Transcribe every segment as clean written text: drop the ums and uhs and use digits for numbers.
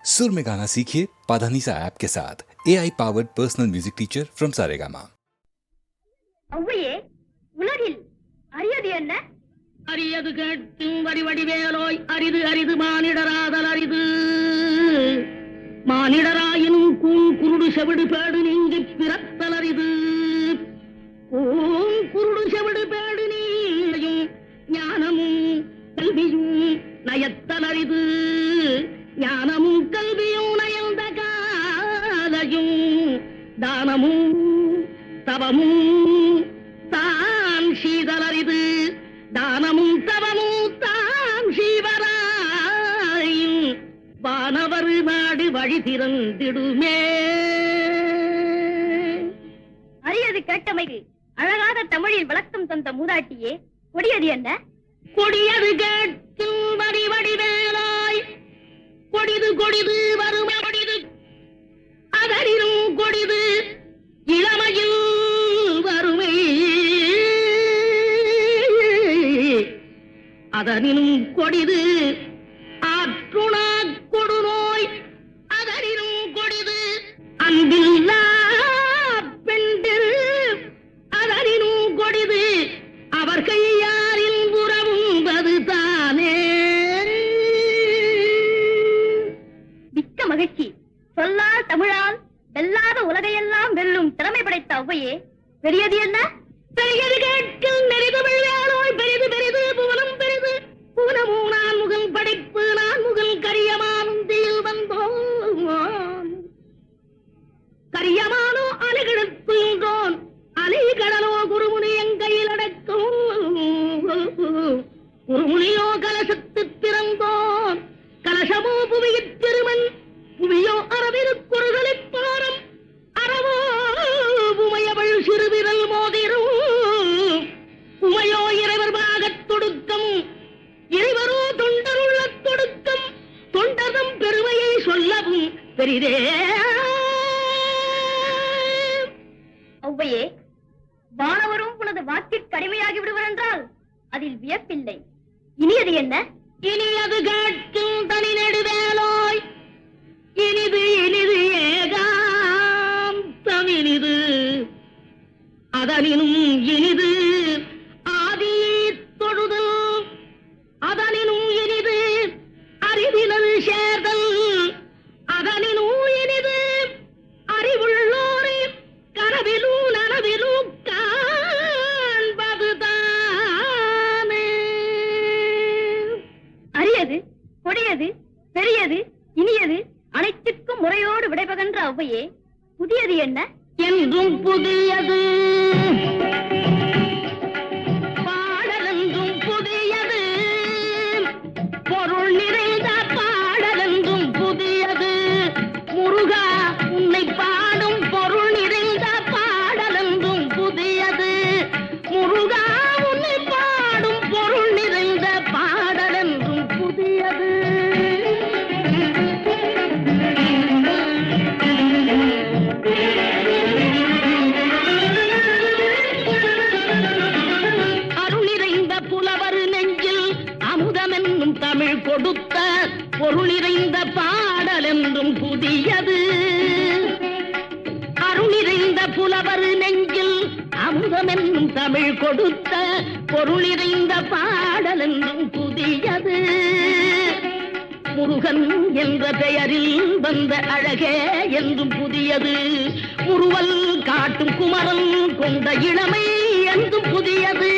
सुर में गाना सीखिए पाधानीसा ऐप के साथ AI powered personal music teacher from Saregama. அவ்வையே, உலகில் அரியது என்ன? அரியது கேட்கும் வடிவடிவேலோய், அரிது அரிது மானிடராதல் அரிது. மானிடராயினும் குருடு செவிடு பேடு நீங்கி பிறத்தல் அரிது. குருடு செவிடு பேடு நீயும் ஞானமும் கல்வியும் நயத்தல் அரிது. ஞானமும் கல்வியும் நயந்த காலையும் தானமும் தவமும் தான் சீதலரிது. தானமும் தவமும் தான் சீவராயும் வானவர் நாடு வழி திறந்திடுமே. அரியது கேட்டமைக்கு அழகாத தமிழில் விளக்கம் தந்த மூதாட்டியே, கொடியது என்ன? கொடியது கேட்கும் வடிவடிவேலாய், கொடிது கொடிது வறுமை கொடிது, அதனினும் கொடிது இளமையில் வறுமை. அதனினும் கொடிது ஆற்றுணா கொடுநோய், அதனினும் கொடிது அன்பில்லா பெண்டில், அதனினும் கொடிது அவர் கையாரில் உறவும்பது தானே. மிக்க மகிழ்ச்சி. சொல்லால் தமிழால் வெல்லாத உலகையெல்லாம் வெல்லும் திறமை படைத்த அவ்வையே, பெரியது என்ன? பெரியது கேட்கும் நெறிதமிழ் வேலோய், பெரிது பெரிது புவனம் பெரிது. புவனமும் நான் முகல் படைப்பு, நான் முகல் கரியமானுந்தியில் வந்தோம். கரியமானோ அலைகிழத்துன்றோன், அலைகடலோ குருமுனி எங்கையில் அடக்கும். குருமுனியோ கலசத்து பிறந்தோன், கலசமோ புவியிற் திருமன், புவியோ அரவிருக்குறுதலிப் பாரம். அறவோ உமையவள் சிறுவிரல் மோதிரும், உமையோ இறைவர் பாகத் தொடுக்கம், இறைவரோ தொண்டருள்ள தொடுக்கம். தொண்டரும் பெருமையை சொல்லவும் பெரிதே. அவ்வையே, வானவரும் உனது வாக்கிற்கு அடிமையாகி விடுவர் என்றால் அதில் வியப்பில்லை. இனியது என்ன? இனியது கேட்கும் தனி நெடுவேலோய், இனிது இனிது ஏகாந்தம் இனிது. அதனினும் இனிது ஆதி தொழுதல், அதனினும் இனிது அறிவினல் சேர்தல், அதனினும் இனிது அறிவுள்ளோரை கனவிலும் நனவிலும் காண்பதுதானே. அரியது, கொடியது, பெரியது, இனியது அனைத்திற்கும் முறையோடு விடைபகன்ற அவ்வையே, புதியது என்ன? என்றும் புதியது பாடலென்றும் புதியது, பொருள் நிறைந்த பாடலென்றும் புதியது. முருகா உன்னை பாடும் பொருள் நிறைந்த பாடலென்றும் புதியது. முருகா உன்னை பாடும் பொருள் நிறைந்த பாடலென்றும் புதியது. அருளிறைந்த புலவர் நெஞ்சில் அமுதமென்னும் தமிழ் கொடுத்த பொருள் நிறைந்த பாடல் என்றும் புதியது. அருளிறைந்த புலவர் நெஞ்சில் அமுதமென்னும் தமிழ் கொடுத்த பொருள் நிறைந்த பாடல் என்றும் புதியது. முருகன் என்ற பெயரில் வந்த அழகே என்றும் புதியது. முறுவல் காட்டும் குமரன் கொண்ட இளமை என்றும் புதியது.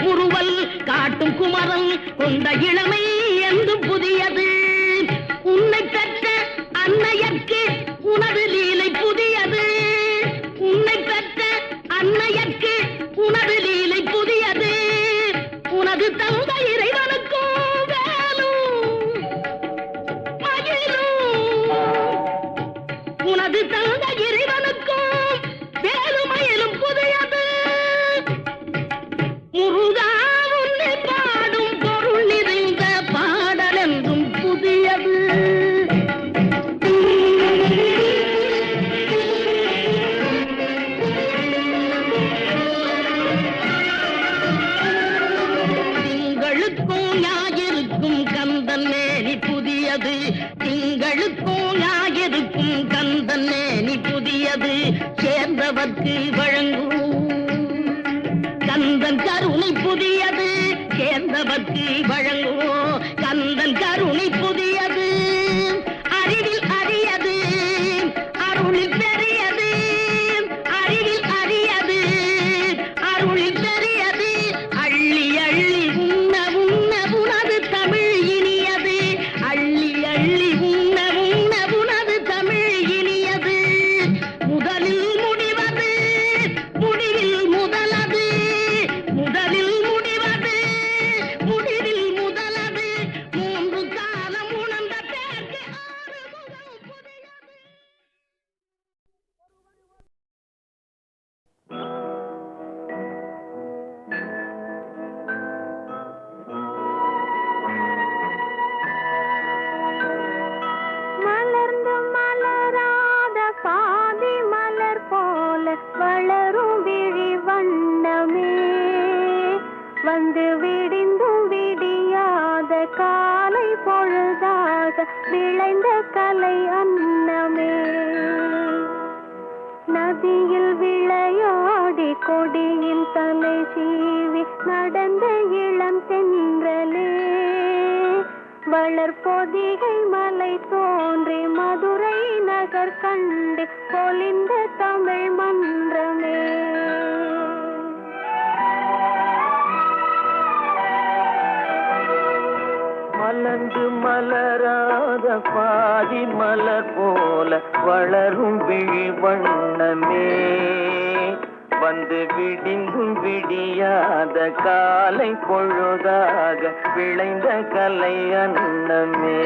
முறுவல் காட்டும் குமரன் கொண்ட இளமை என்றும் புதியது. உன்னை பெற்ற அன்னையர்க்கு உனது லீலை புதியது. உன்னை பெற்ற அன்னையர்க்கு உனது லீலை புதியது. உனது தந்த இறைவனுக்கும் வேலும் மயிலும், உனது தந்த இறைவனுக்கும் வேலுமயிலும் புதியது. முருகா உன்னை பாடும் பொருள் நிறைந்த பாடல் என்றும் புதியது. திங்களுக்கும் ஞாயிறுக்கும் கந்தன் மேனி புதியது. திங்கள் எதுக்கும் ஞாயிறுக்கும் கந்தன் மேனி புதியது சேர்ந்தவர்க்கு வழங்கும் கந்தன் கருணை புதியது சேர்ந்தவர்க்கு வழங்குவோம் கந்தன் கருணை புதியது அறிவில் அரியது அருளில் பெரியது அறிவில் அரியது அருளில் பெரியது அள்ளி அள்ளி உண்ண உண்ண உனது தமிழ் இனியது அள்ளி அள்ளி உண்ண உண்ண உனது தமிழ் இனியது முதலில் முடிவது முடிவில் முதலது முதலில் முடிவது முடிவில் முதலது மூன்று காலம் உணர்ந்த பேருக்கு ஆறுமுகம் புதியது. மலர்ந்து மலராத பாதி மலர் போல வளரும் விழி வண்ணமே வந்து விடிந்தும் விடியாத காலை பொழுதாக விளைந்த கலை அன்னமே நதியில் விளையாடி கொடியில் தலை சீவி நடந்த இளம் தென்றலே வளர்பொதிகை மலை தோன்றி மதுரை நகர் கண்டு பொலிந்த தமிழ் மன்றமே மலர்ந்து மலராத பாதி மலர் போல வளரும் விழி வண்ணமே வந்து விடிந்தும் விடியாத காலை பொழுதாக விளைந்த கலை அன்னமே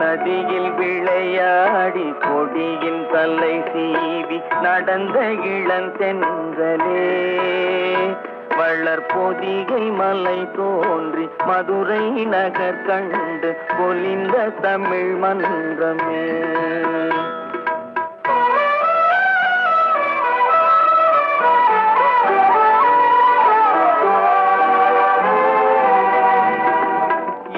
நதியில் விளையாடி கொடியின் தலை சீவி நடந்த இளந்தென்றலே வளர்பொதிகை மலை தோன்றி மதுரை நகர் கண்டு பொலிந்த தமிழ் மன்றமே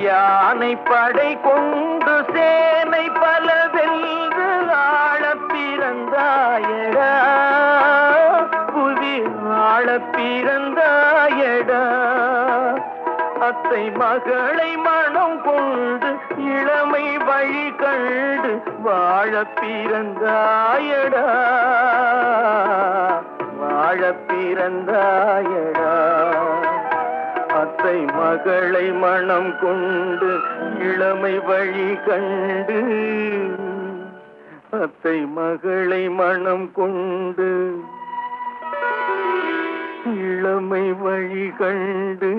யானை படை கொண்டு சேனை பல வென்று ஆளப் பிறந்தாயடா புவி ஆளப் பிறந்தாயடா அத்தை மகளை மனம் கொண்டு இளமை வழி கண்டு வாழப் பிறந்தாயடா வாழப் பிறந்தாயடா அத்தை மகளை மனம் கொண்டு இளமை வழி கண்டு அத்தை மகளை மனம் கொண்டு இளமை வழி கண்டு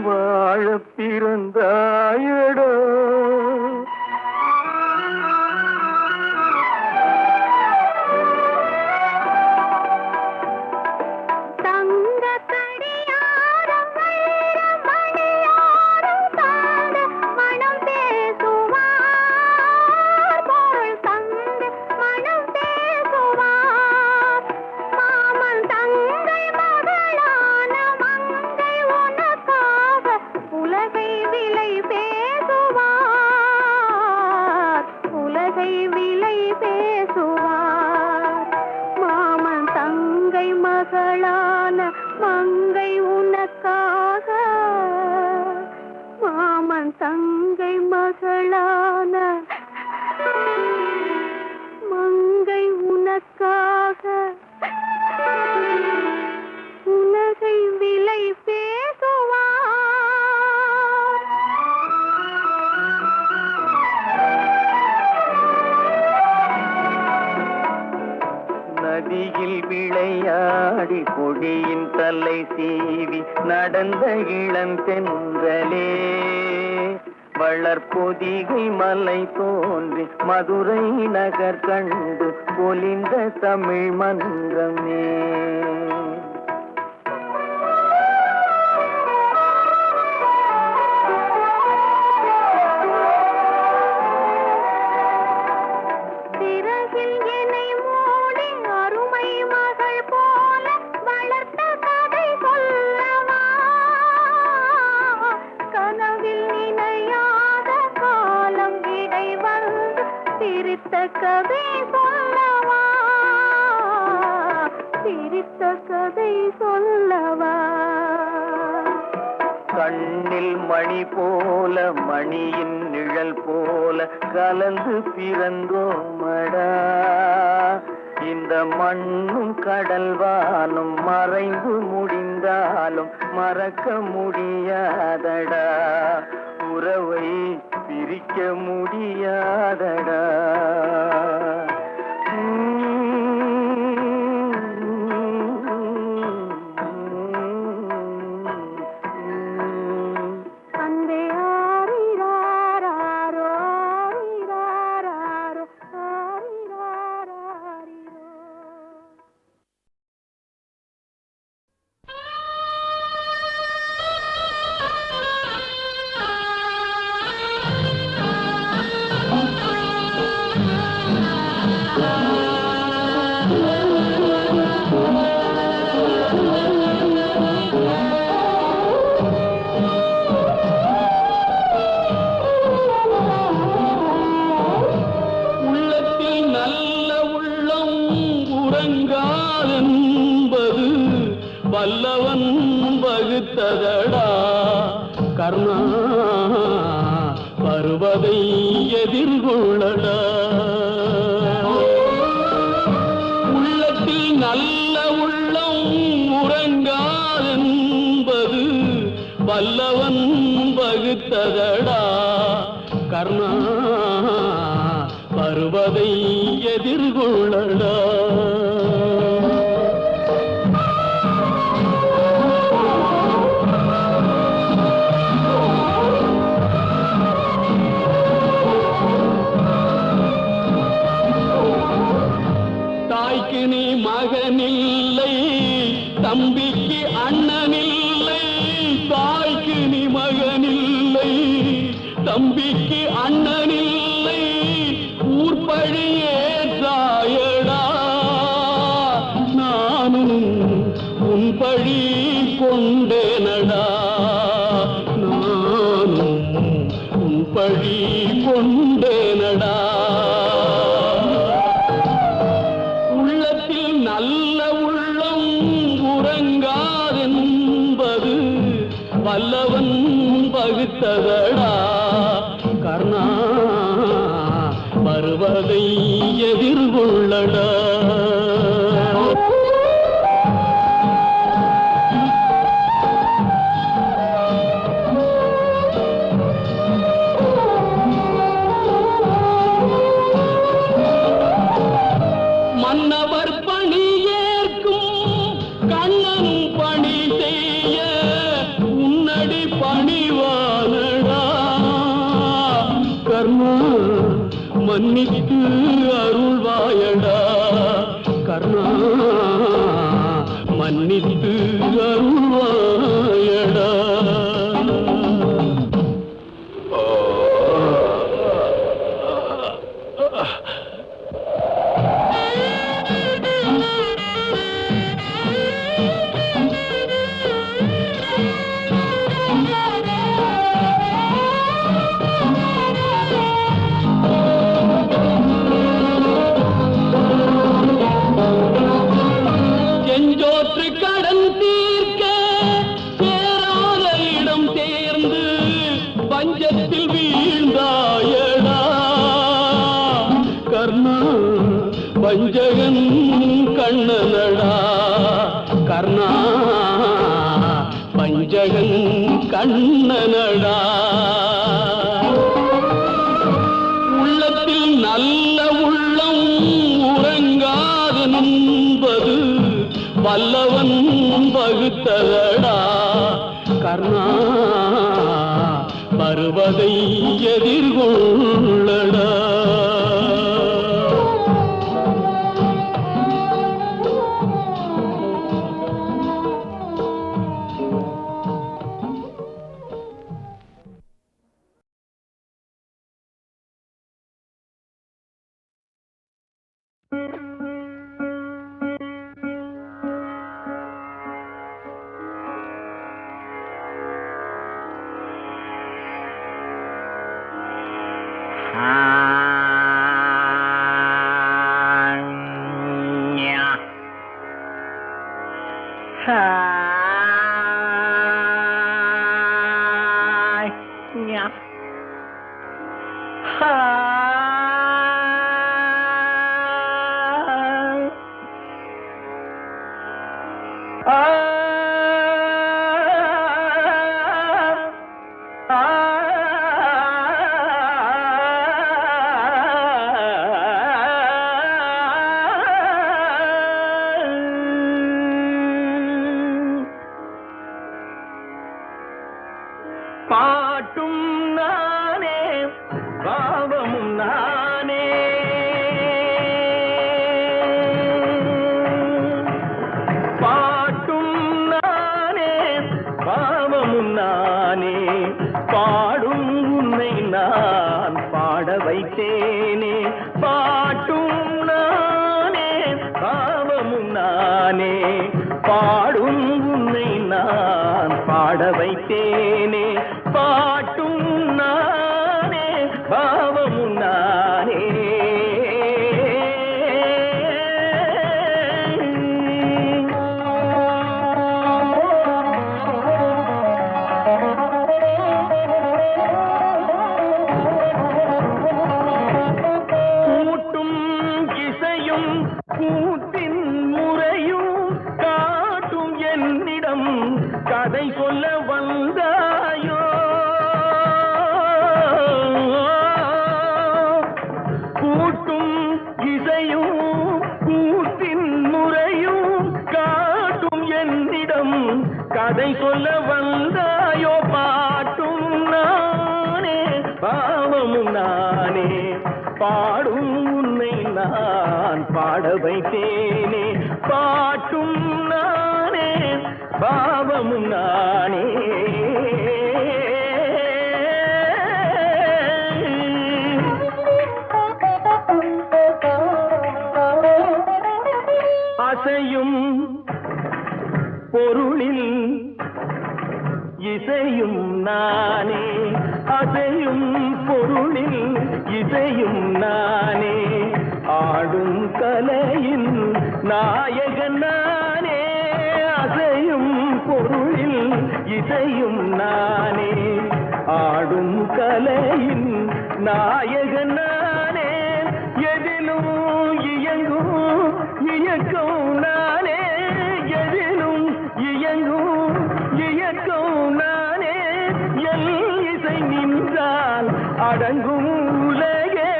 வாழ பிறந்தாயடா மங்கை உனக்காக மாமன் தங்கை மகளான மங்கை உனக்காக உலகை விலை பேசுவார் நதியில் விளையாடி கொடியின் தலை சீவி நடந்த இளந்தென்றலே வளர்பொதிகை மலை தோன்றி மதுரை நகர் கண்டு பொலிந்த தமிழ் மன்றமே கனவில் நினையா கதை சொல்லவா, சிரித்த கதை சொல்லவா. கண்ணில் மணி போல மணியின் நிழல் போல கலந்து பிறந்தோமடா. இந்த மண்ணும் கடல்வானும் மறைந்து முடிந்தாலும் மறக்க முடியாதடா. உறவை பிரிக்க முடியாதடா. வல்லவன் வகுத்ததடா கர்ணா, வருவதை எதிர்கொள்ளடா. உள்ளத்தில் நல்ல உள்ளம் உறங்காதென்பது வல்லவன் வகுத்ததடா கர்ணா, வருவதை எதிர்கொள்ளடா. தாய்க்கு நீ மகனில்லை, தம்பிக்கு அண்ணனில்லை. தாய்க்கு நீ மகனில்லை, தம்பிக்கு அண்ணனில்லை. ஊர்பழியே சாயடா, நானும் உன் பழி கொண்டேனடா. நானும் உன் பழி கொண்டேனடா. நல்ல உள்ளம் உறங்காதென்பது வல்லவன் வகுத்ததடா கர்ணா, வருவதை எதிர்கொள்ளடா. மன்னவர் பணி ஏற்கும் கண்ணனும் பணி செய்ய உன்னடி பணிவானடா கர்ணா, மன்னித்து அருள்வாயடா கர்ணா, மன்னித்து அருள்வாயடா. செஞ்சோற்று கடன் தீர்க்க சேராத இடம் சேர்ந்து பஞ்சத்தில் வீழ்ந்தாயடா கர்ணா, பஞ்சகன் கண்ணனடா கர்ணா, பஞ்சகன் கண்ணனடா. உள்ளத்தில் நல்ல உள்ளம் உறங்காதென்பது வல்லவன் வகுத்ததடா கர்ணா, வருவதை எதிர்கொள்ளடா. பாட்டும் நானே பாவமும் நானே பாட்டும் நானே பாவமும் நானே பாடும் உன்னை நான் பாட வைத்தேனே பாட்டும் நானே பாவமும் நானே பாடும் உன்னை நான் பாட வைத்தேனே பாட்டும் நானே பாவமும் நானே கூட்டும் இசையும் கூத்தின் முறையும் காட்டும் என்னிடம் கதை சொல்ல வந்தாயோ கூட்டும் இசையும் கூத்தின் முறையும் காட்டும் என்னிடம் கதை சொல்ல வந்தாயோ பாட்டும் நானே பாவமும் நானே பாடும் உன்னை நான் பாட வைத்தேனே பாட்டும் நானே பாவமும் நானே அசையும் பொருளில் இசையும் நானே அசையும் பொருளில் இசையும் நானே ஆடும் கலையின் நாயகன் நானே அசையும் பொருளில் இசையும் நானே ஆடும் கலையின் நாயகன் நானே எதிலும் இயங்கும் இயக்கம் நானே எதிலும் இயங்கும் இயக்கம் நானே எல் இசை நின்றால் அடங்கும் உலகே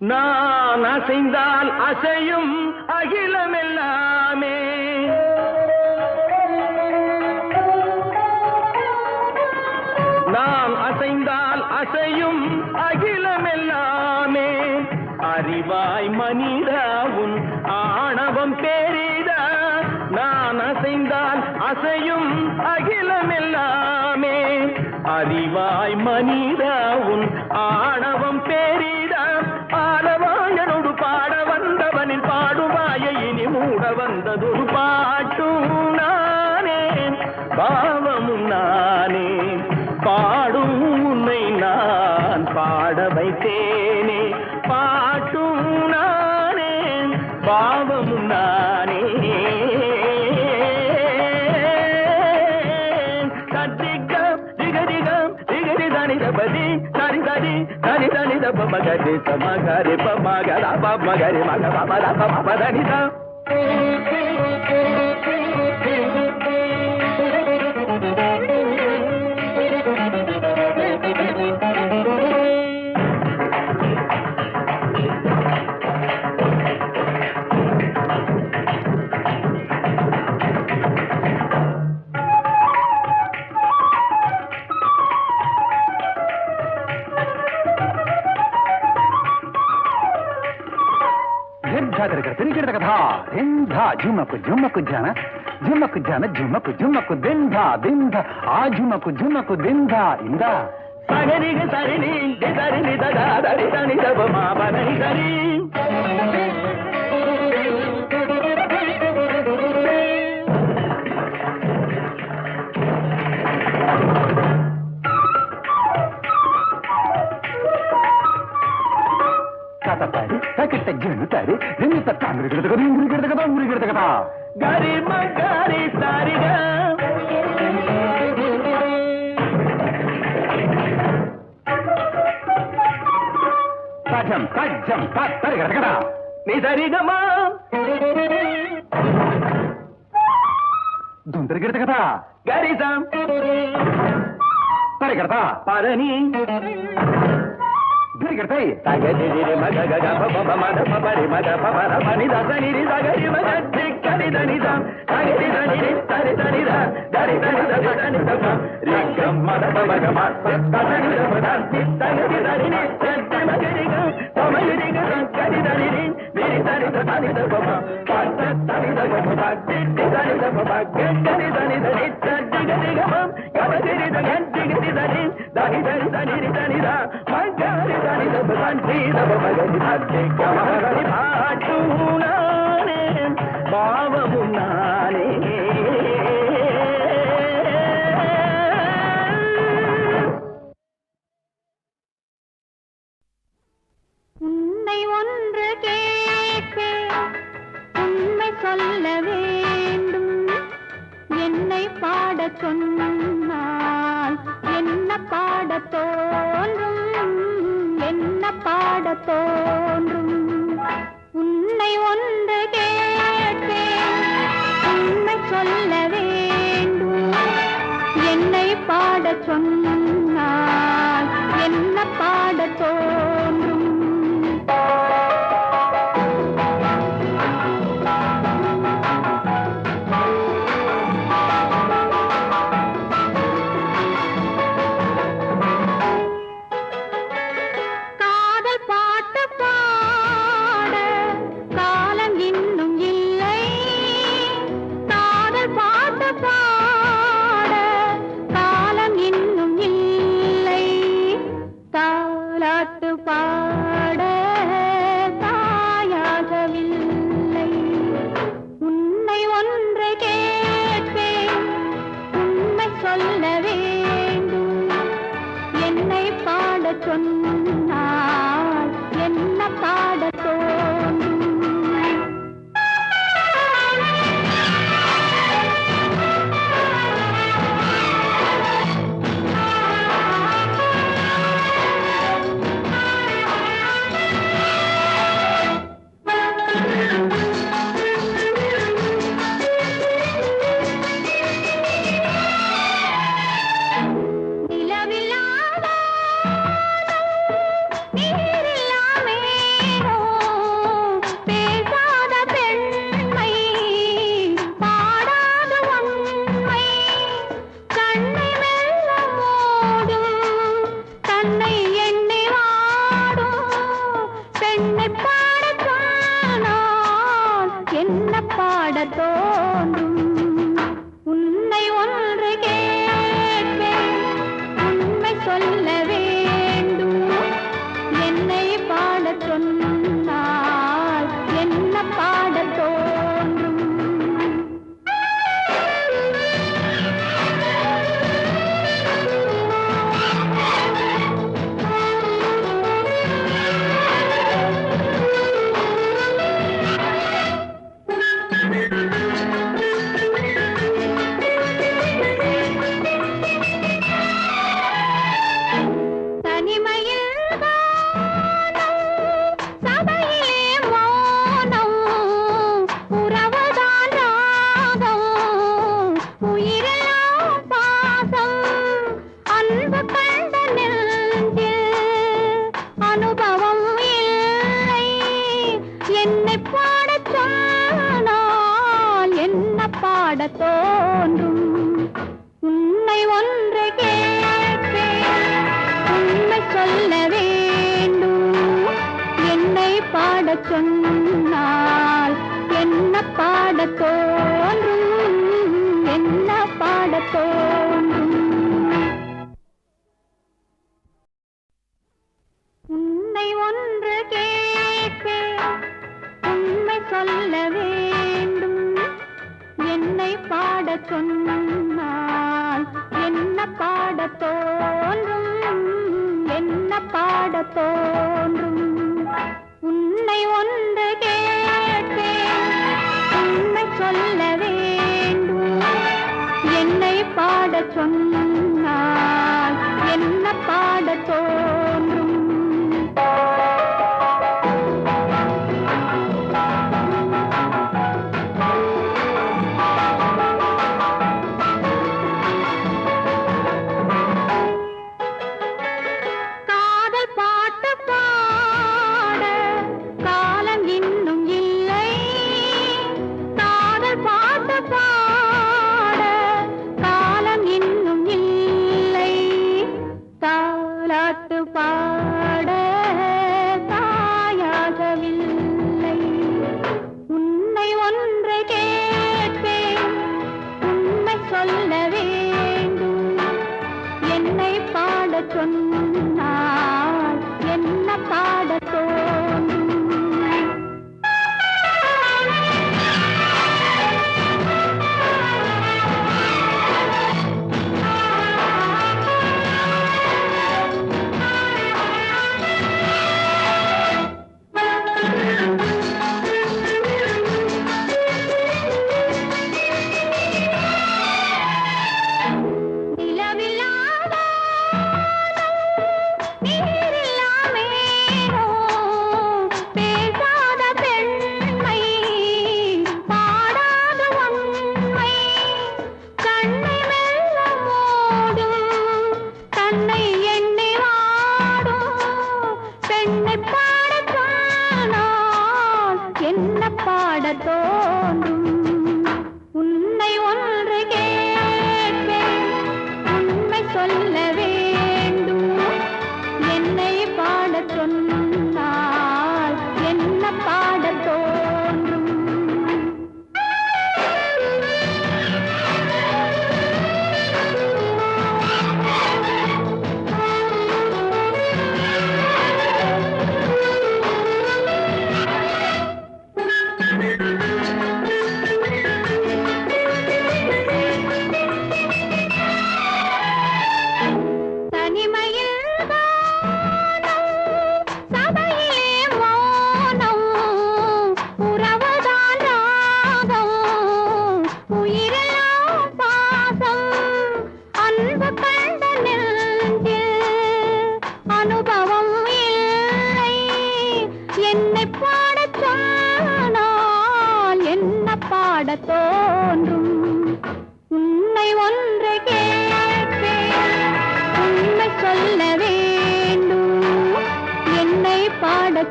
நான் அசைந்தால் அசையும் அகிலமெல்லாமே நான் அசைந்தால் அசையும் அகிலமெல்லாமே அறிவாய் மனிதாவும் ஆணவம் பெரிதா நான் அசைந்தால் அசையும் அகிலமெல்லாமே அறிவாய் மனிதாவும் ஆணவம் பெரிதா ஆளவாயனோடு பாட வந்தவனில் பாடுவாய இனி மூட வந்ததொரு பாட்டும் நானே பாவமும் நானே பாடும் உன்னை நான் பாட வைத்தேனே பாட்டும் நானே பாவமும் நானே கத்திகம் திகதிகம் திகதி தனிதபதி தனி தனி தனி தனித பமகரி சமகரி பமகர பமகரி மக பமர பமதனிதா झुमक झुमक जाना झुमक जाना झुमक झुमक दिंधा दिंधा आ झुमक झुमक दिंधा इंदा சகரி சரணி தரி தரி தனி தப மாபனி தரி తకిట జనుతారు నిమిత తాంగ్రి గిడత కదా ఇంగ్రి గిడత కదా ఊరి గిడత కదా గరి మగరి సారిగా ஜம்பா தரி கிடக்கடா நீ சரிகமா துந்தரி கிடக்கடா கரிசம் தரி கிடதா பரணி தரி கிடதை தகதிரி மக கக பப மத பபரி மக பபர பனி தசனி ரி தகரி மக திக்கரி தனிதம் தகரி தனிரி தரி தனித தரி தனி தரி தனி தப ரிகம் மத பபக மத தசனி தப தகரி தனிரி சத்தி மகரிக தமரிக கரி தனிரி விரி தரி தனி தப பத்த தனி தப பத்தி தனி தப கரி தனி தனி சத்தி கரிகம் கபரி தகரி தனி தனி தரி தனி தனித மகரி தனி தப தனி தப மகரி தத்தி கமரி பாட்டுனானே பாவமும் நானே உன்னை ஒன்று கேட்பேன் உண்மை சொல்ல வேண்டும் என்னை பாடச் சொன்னால் என்ன பாடத் தோன்றும் என்ன பாடத் தோன்றும் உன்னை ஒன்று கேட்பேன் உண்மை சொல்ல வேண்டும் என்னை பாடச் சொன்னால் என்ன பாடத் தோன்றும் காதல் பாட்டு பாட காலம் இன்னும் இல்லை காதல் பாட்டு பாட காலம் இன்னும் இல்லை தாலாட்டு பாட தாயாகவில்லை உன்னை ஒன்று கேட்பேன் உண்மை சொல்ல வேண்டும் என்னை பாடச் சொன்னால் என்ன பாடத் தோன்றும் நிலவில்லாத நீரில்லாமேனோ பேசாத பெண்மை பாடாத உண்மை கண்ணை மெல்ல மூடும் தன்னை எண்ணி வாடும் பெண்ணை பாடச் சொன்னால் என்ன பாடத் தோன்றும் உன்னை ஒன்று கேட்பேன் உண்மை சொல்ல வேண்டும் என்னை பாடச் சொன்னால் என்ன பாடத் தோன்றும் தனிமையில் வானம், சபையிலே மௌனம், உறவுதான் ராகம், உயிரெல்லாம் பாசம், அன்பு கண்ட நெஞ்சில் அனுபவம் இல்லை என்னை பாடச் சொன்னால் என்ன பாடத் தோன்றும் உன்னை ஒன்று கேட்பேன் உண்மை சொல்ல வேண்டும் என்னை பாடச் சொன்னால் என்ன பாடத் தோன்றும் என்ன பாடத் தோன்றும் உன்னை ஒன்று கேட்பேன் உண்மை சொல்ல வேண்டும் என்னை பாடச் சொன்னால் என்ன பாடத் தோன்றும் என்ன பாடத் தோன்றும் உன்னை ஒன்று கேட்பேன் உண்மை சொல்ல வேண்டும் என்னை பாடச் சொன்னால் என்ன பாடத் தோன்றும் சொன்னால் என்ன பாடத் தோன்றும்?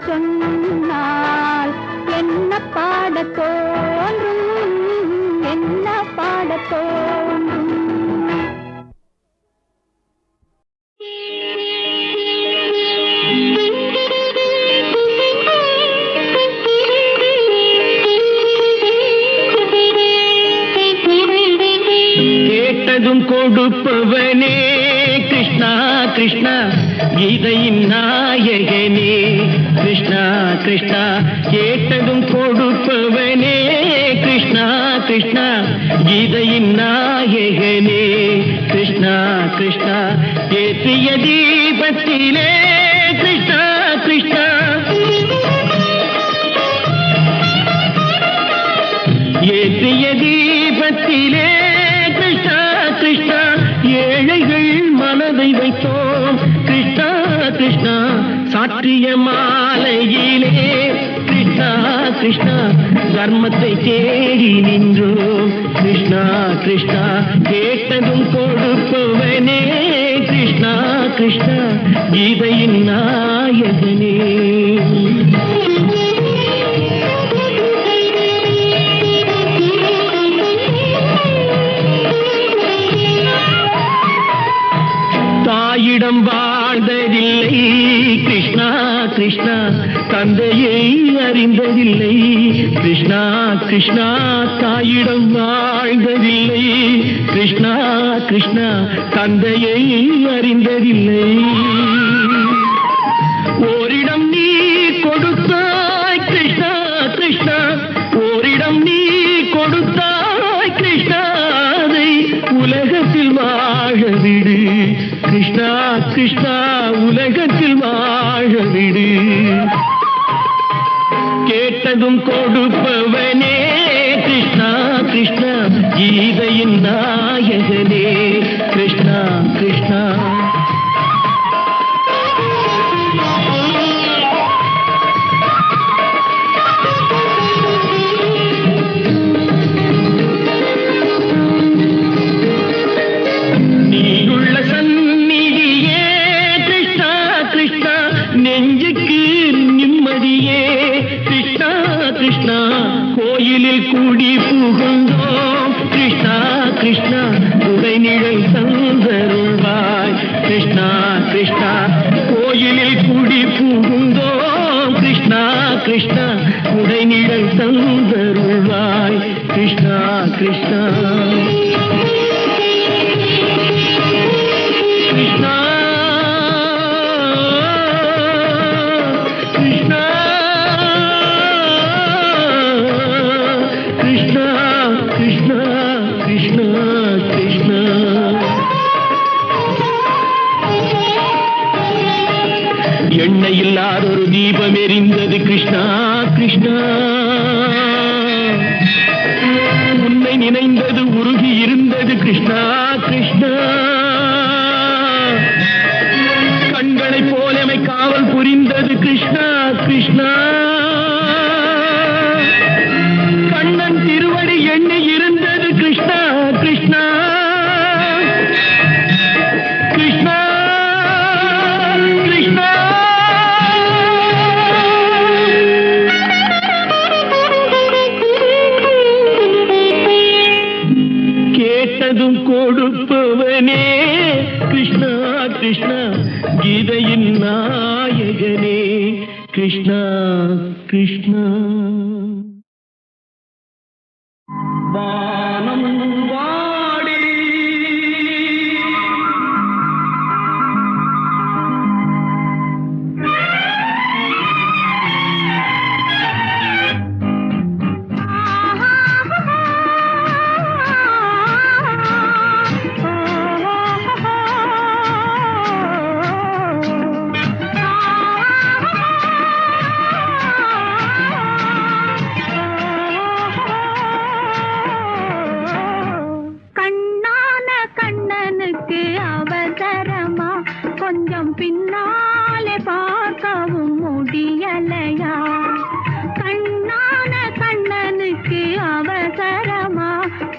சொன்னால் என்ன பாடத் தோன்றும்? என்ன பாடத் தோன்றும்? கேட்டதும் கொடுப்பவனே கிருஷ்ணா கிருஷ்ணா, கீதையின் நாயகனே கிருஷ்ணா கிருஷ்ணா. கேட்டதும் கொடுப்பவனே கிருஷ்ணா கிருஷ்ணா, கீதையின் நாயகனே கிருஷ்ணா கிருஷ்ணா. ஏற்றிய தீபத்திலே கிருஷ்ணா கிருஷ்ணா, ஏற்றிய தீபத்திலே கிருஷ்ணா கிருஷ்ணா. ஏழைகள் மனதை வைத்தோம் கிருஷ்ணா கிருஷ்ணா. சாற்றிய மாலையிலே கிருஷ்ணா கிருஷ்ணா, தர்மத்தை தேடி நின்றோம் கிருஷ்ணா கிருஷ்ணா. கேட்டதும் கொடுப்பவனே கிருஷ்ணா கிருஷ்ணா, கீதையின் நாயகனே. தாயிடம் வாழ்ந்ததில்லை கிருஷ்ணா கிருஷ்ணா, தந்தையை அறிந்ததில்லை கிருஷ்ணா கிருஷ்ணா. தாயிடம் வாழ்ந்ததில்லை கிருஷ்ணா கிருஷ்ணா, தந்தையை அறிந்ததில்லை. ஓரிடம் நீ கொடுத்தாய் கிருஷ்ணா கிருஷ்ணா, ஓரிடம் நீ கொடுத்தாய் கிருஷ்ணா. அதை உலகத்தில் வாழ விடு கிருஷ்ணா கிருஷ்ணா, உலகத்தில் வாழ விடு. கேட்டதும் கொடுப்பவனே கிருஷ்ணா கிருஷ்ணா, கீதையின் நாயகனே கிருஷ்ணா கிருஷ்ணா. நெஞ்சுக்கு நிம்மதியே கிருஷ்ணா கிருஷ்ணா. கோயிலில் கூடி புகுந்தோம் கிருஷ்ணா கிருஷ்ணா, உடைநிழல் தந்தருள்வாய் கிருஷ்ணா கிருஷ்ணா. கோயிலில் கூடி புகுந்தோம் கிருஷ்ணா கிருஷ்ணா, உடைநிழல் தந்தருள்வாய் கிருஷ்ணா கிருஷ்ணா. கிருஷ்ணா தீபம் எரிந்தது கிருஷ்ணா கிருஷ்ணா, உன்னை நினைந்தது உருகி இருந்தது கிருஷ்ணா கிருஷ்ணா, கண்களைப் போலமை காவல் புரிந்தது கிருஷ்ணா கிருஷ்ணா, கண்ணன் திருவடி எண்ணி இருந்தது கிருஷ்ணா கிருஷ்ணா கிருஷ்ணா கிருஷ்ணா. கேட்டதும் கொடுப்பவனே கிருஷ்ணா கிருஷ்ணா, கீதையின் நாயகனே கிருஷ்ணா கிருஷ்ணா. வானம் வாடி கொஞ்சம் பின்னாலே பார்க்கவும் முடியலையா? கண்ணான கண்ணனுக்கு அவசரமா,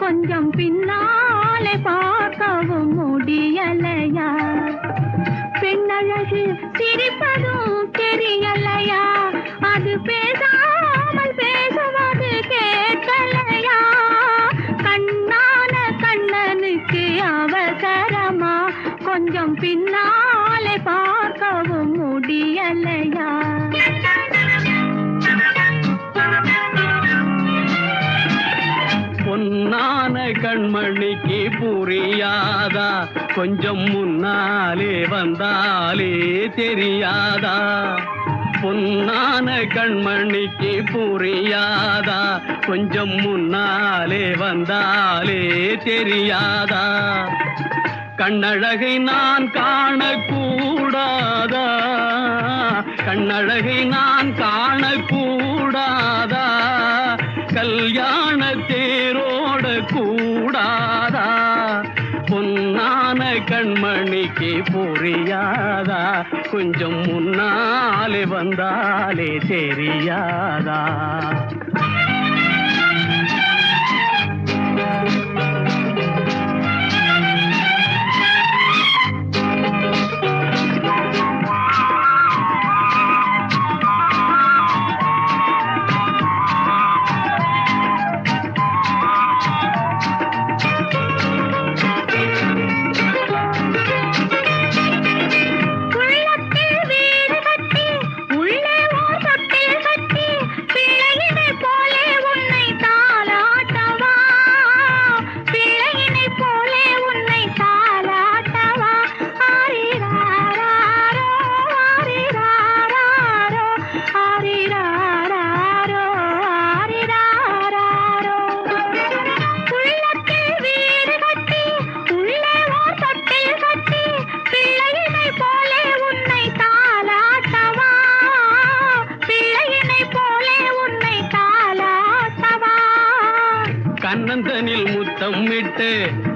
கொஞ்சம் பின்னாலே பார்க்கவும் முடியலையா? பெண்ணழகு சிரிப்பதும் தெரியலையா? அது பேசாமல் பேசுவது கேட்கலையா? கண்ணான கண்ணனுக்கு அவசரமா, கொஞ்சம் பின்னாலே பார்க்கவும் முடியலையா? பொன்னான கண்மணிக்கு புரியாதா, கொஞ்சம் முன்னாலே வந்தாலே தெரியாதா? பொன்னான கண்மணிக்கு புரியாதா, கொஞ்சம் முன்னாலே வந்தாலே தெரியாதா? கண்ணழகை நான் காணக்கூடாதா, கண்ணழகை நான் காணக்கூடாதா? கல்யாண தேரோட கூடாதா? பொன்னான கண்மணிக்கு புரியாதா, கொஞ்சம் முன்னாலே வந்தாலே தெரியாதா? கண்ணந்தனில் முத்தம் விட்டு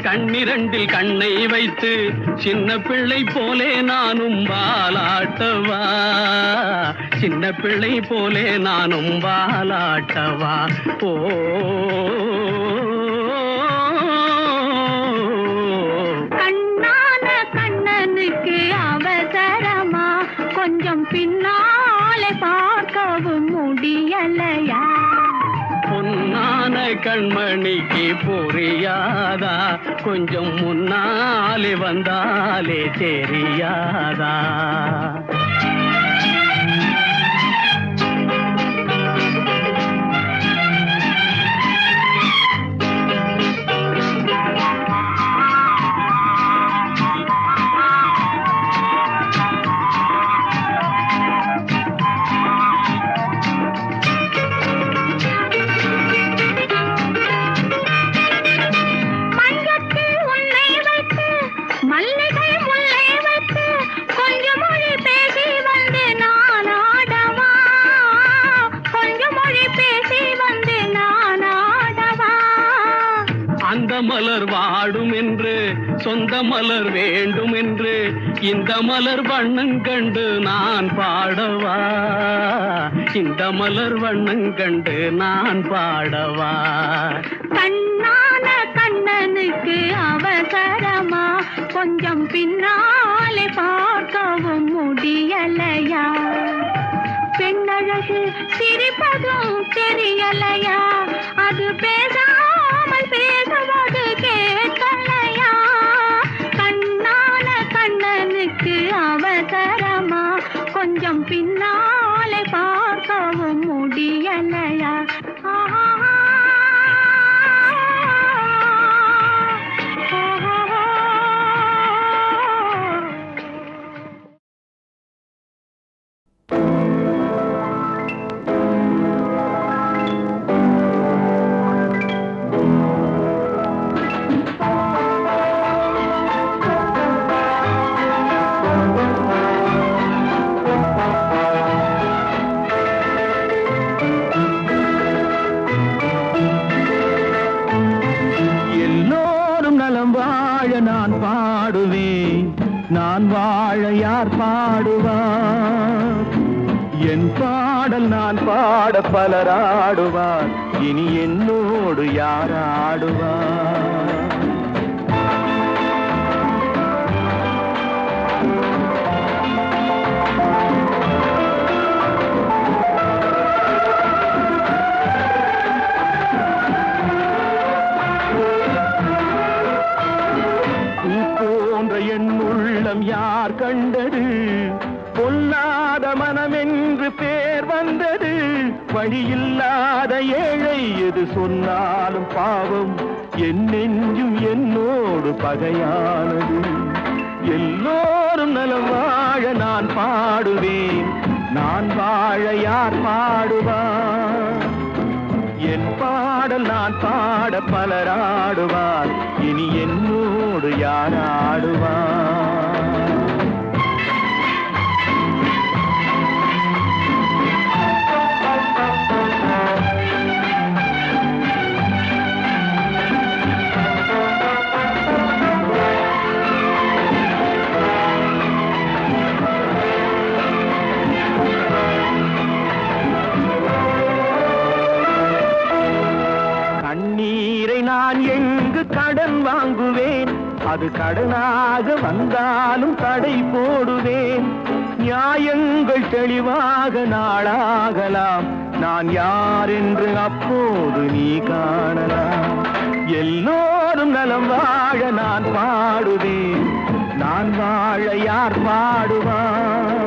கண்ணிரண்டில் கண்ணை வைத்து சின்ன பிள்ளை போலே நானும் வாலாட்டவா, சின்ன பிள்ளை போலே நானும் வாலாட்டவா? ஓ கண்ணான கண்ணனுக்கு அவசரமா, கொஞ்சம் பின்னாலே பார்க்கவும் முடியலையா? பொன்னான கண்மணிக்கு புரியாதா, கொஞ்சம் முன்னாலே வந்தாலே தெரியாதா? மல்லிகை முல்லை வைத்து கொஞ்சம் மொழி பேசி என்று சொந்த மலர் வேண்டும் என்று இந்த மலர் வண்ணம் கண்டு நான் பாடவா, இந்த மலர் வண்ணம் கண்டு நான் பாடவா. கண்ணான கண்ணனுக்கு அவசரமா, கொஞ்சம் பின்னாலே பார்க்கவும் முடியலையா? பெண்ணழகு சிரிப்பதும் தெரியலையா? அது பேசாமல் பேசுவது கேட்கலையா? கண்ணான கண்ணனுக்கு அவசரமா, கொஞ்சம் பின்னாலே பார்க்கவும் முடியலையா? நான் பாடுவேன், நான் வாழ யார் பாடுவார்? என் பாடல் நான் பாட பலராடுவார், இனி என்னோடு யார் ஆடுவார்? என் உள்ளம் யார் கண்டது? பொல்லாத மனமென்று பேர் வந்தது. வழியில்லாத ஏழை எது சொன்னாலும் பாவம், என் நெஞ்சும் என்னோடு பகையானது. எல்லோரும் நலம் வாழ நான் பாடுவேன், நான் வாழ யார் பாடுவார்? என் பாடல் நான் பாட பலராடுவார், இனி என்னோடு யார் ஆடுவார்? கண்ணீரை நான் எங்கு கடன் வாங்குவேன்? அது கடனாக வந்தாலும் தடை போடுவேன். நியாயங்கள் தெளிவாக நாளாகலாம், நான் யார் என்று அப்போது நீ காணலாம். எல்லோரும் நலம் வாழ நான் பாடுவேன், நான் வாழ யார் பாடுவார்?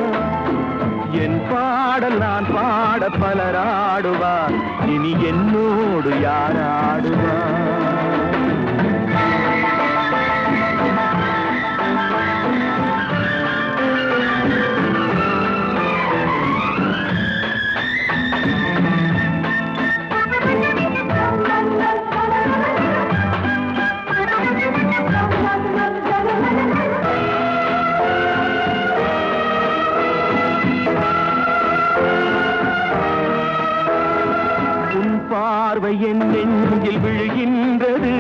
என் பாடல் நான் பாட பலராடுவார், இனி என்னோடு யார் ஆடுவார்? பார்வை என் நெஞ்சில் விழுகின்றது,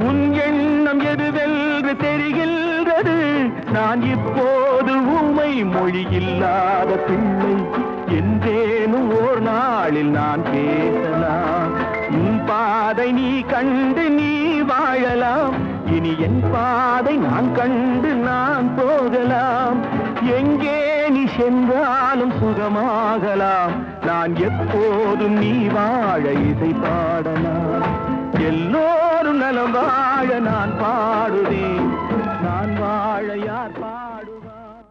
உன் எண்ணம் எதுவென்று தெரிகின்றது. நான் இப்போது ஊமை மொழியில்லாத பிள்ளை, என்றேனும் ஓர் நாளில் நான் பேசலாம். உன் பாதை நீ கண்டு நீ வாழலாம், இனி என் பாதை நான் கண்டு நான் போகலாம். எங்கே நீ சென்றாலும் சுகமாகலாம், நான் எப்போதும் நீ வாழ இசை பாடலாம். எல்லோரும் நலம் வாழ நான் பாடுவேன், நான் வாழ யார் பாடுவார்?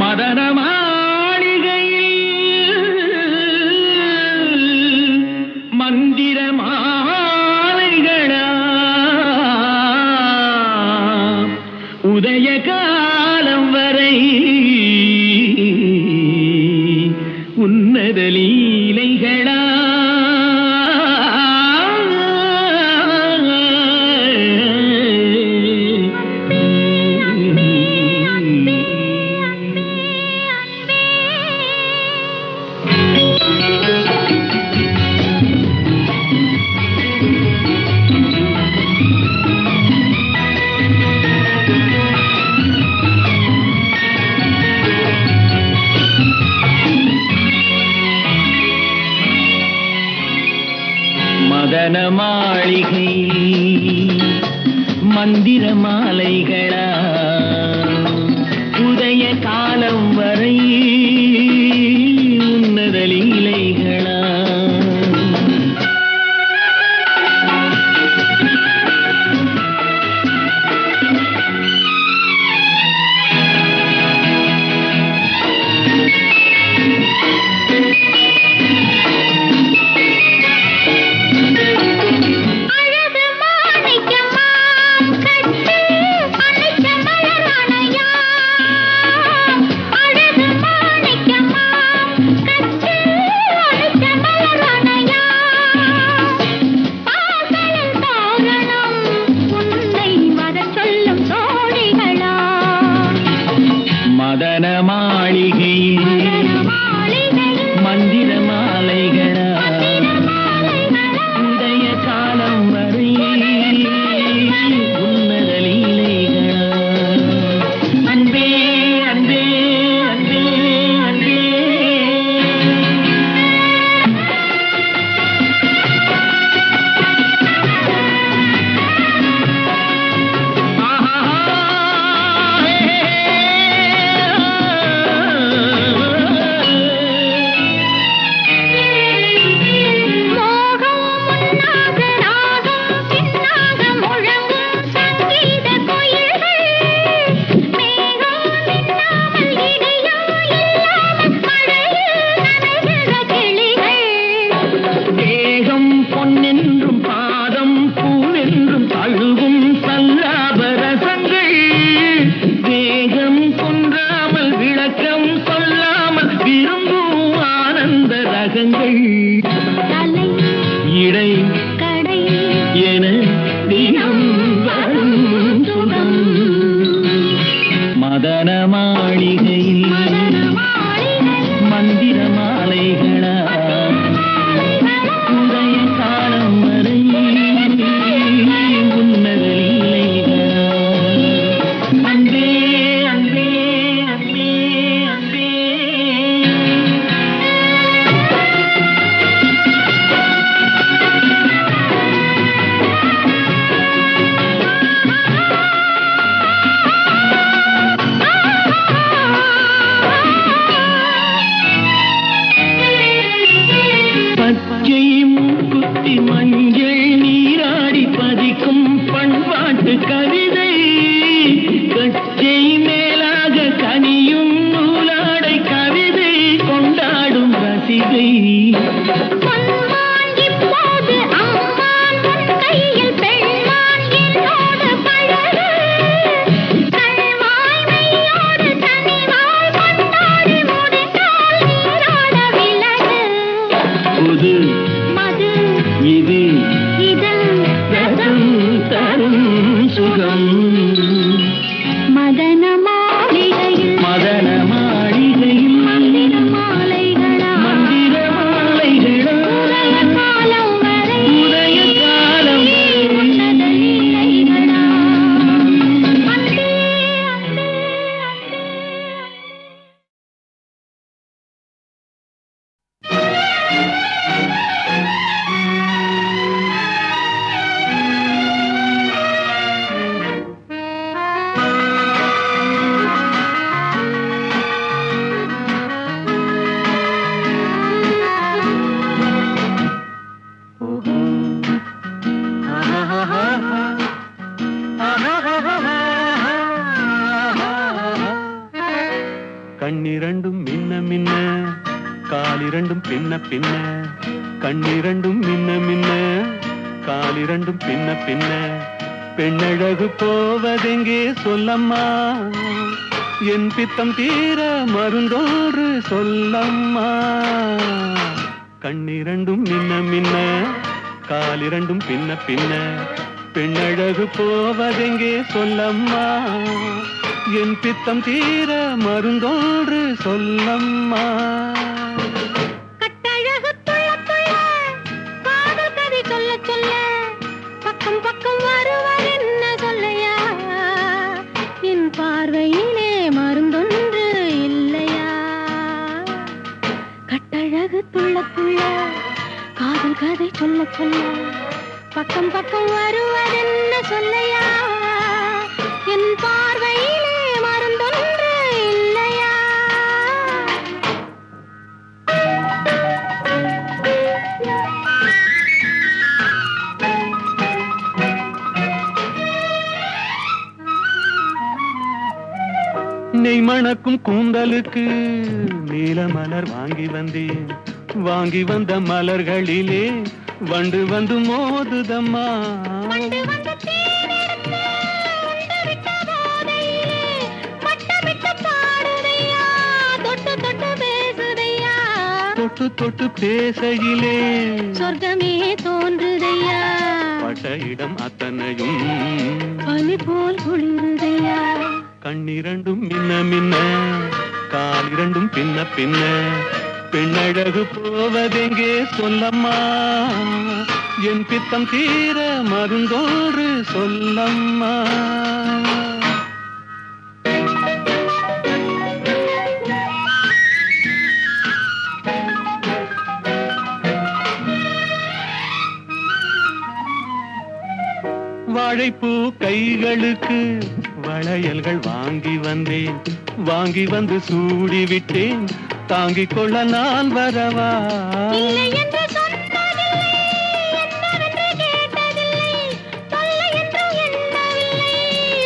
மதன மாளிகையில் மந்திர மாலைகளா, உதய காலம் வரை உன்னத லீலைகளா, மதன மாளிகை மந்திர மாலைகளா உதய காலம் வரை உன்னத லீலைகளா மதன மாளிகையில் மந்திர மாலைகளா உதய காலம் வரை உன்னத லீலைகளா அன்பே அன்பே அன்பே அன்பே பொன்னென்றும் பாதம் பூவென்றும் தழுவும் சல்லாபரசங்கள் வேகம் கொன்றாமல் விளக்கம் சொல்லாமல் விரும்பும் ஆனந்த ரகங்கள் இடை கடை என தினம் வரும் சுகம் மதன மாளிகையில் மந்திர மாலைகளா உதய காலம் வரை உன்னத லீலைகளா அன்பே அன்பே அன்பே அன்பே பச்சை மூக்குத்தி மஞ்சள் நீராடி பதிக்கும் பண்பாட்டு கவிதை கச்சை மேலாக கனியும் நூலாடை கவிதை கொண்டாடும் ரசிகை புது இது ரசம் தரும் சுகம் மதன மாளிகையில் மதன மாளிகையில் மந்திர மாலைகளா மந்திர மாலைகளா காலம் வரை உதய காலம் வரை உன்னத லீலைகளா அன்பே அன்பே அன்பே கண்ணிரண்டும் மின்ன மின்ன காலிரண்டும் பின்ன பின்ன கண்ணிரண்டும் மின்ன மின்ன காலிரண்டும் பின்ன பின்ன பெண்ணழகு போவதெங்கே சொல்லம்மா என் பித்தம் தீர மருந்தோன்று சொல்லம்மா கண்ணிரண்டும் மின்ன மின்ன காலிரண்டும் பின்ன பின்ன பெண்ணழகு போவதெங்கே சொல்லம்மா என் பித்தம் தீர மருந்தோன்று சொல்லம்மா கட்டழகு துள்ள துள்ள காதல் கதை சொல்ல சொல்ல பக்கம் பக்கம் வருவர் என்ன சொல்லையா என் பார்வையிலே மருந்தொன்று இல்லையா கட்டழகு துள்ள துள்ள காதல் கதை சொல்ல சொல்ல சொல்ல பக்கம் பக்கம் வருவதென்ன சொல்லையா என் பார்வையிலே மருந்தொன்று இல்லையா நெய் மணக்கும் கூந்தலுக்கு நீல மலர் வாங்கி வந்தேன் வாங்கி வந்த மலர்களிலே வண்டு வந்து மோதுதம்மா வண்டு வந்து தேனெடுத்து உண்டு விட்ட போதையிலே மட்டமிட்டு பாடுதையா தொட்டு தொட்டு பேசுதையா தொட்டு தொட்டு பேசையிலே சொர்க்கமே தோன்றுதையா பட்ட இடம் அத்தனையும் பனி போல் குளிருதையா கண்ணிரண்டும் மின்ன மின்ன காலிரண்டும் பின்ன பின்ன பெண்ணழகு போவதெங்கே சொல்லம்மா என் பித்தம் தீர மருந்தோறு சொல்லம்மா வாழைப்பூ கைகளுக்கு வளையல்கள் வாங்கி வந்தேன் வாங்கி வந்து சூடி விட்டேன் தாங்கிக் கொள்ள நான் வரவா இல்லை என்று சொன்னதில்லை என்னவென்று கேட்டதில்லை தொல்லை என்றும் எண்ணவில்லை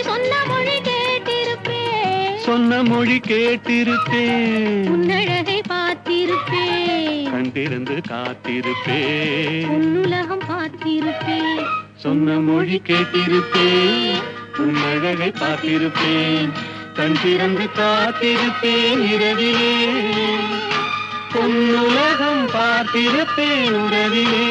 சொன்ன மொழி கேட்டிருப்பேன் சொன்ன மொழி கேட்டிருப்பேன் உன்னழகை பார்த்திருப்பேன் கண் திறந்து காத்திருப்பேன் உன்னுலகம் பார்த்திருப்பேன் சொன்ன மொழி கேட்டிருப்பேன் உன்னழகை பார்த்திருப்பேன் கண் திறந்து காத்திருப்பேன் இரவிலே பொன்னுலகம் பார்த்திருப்பேன் உறவிலே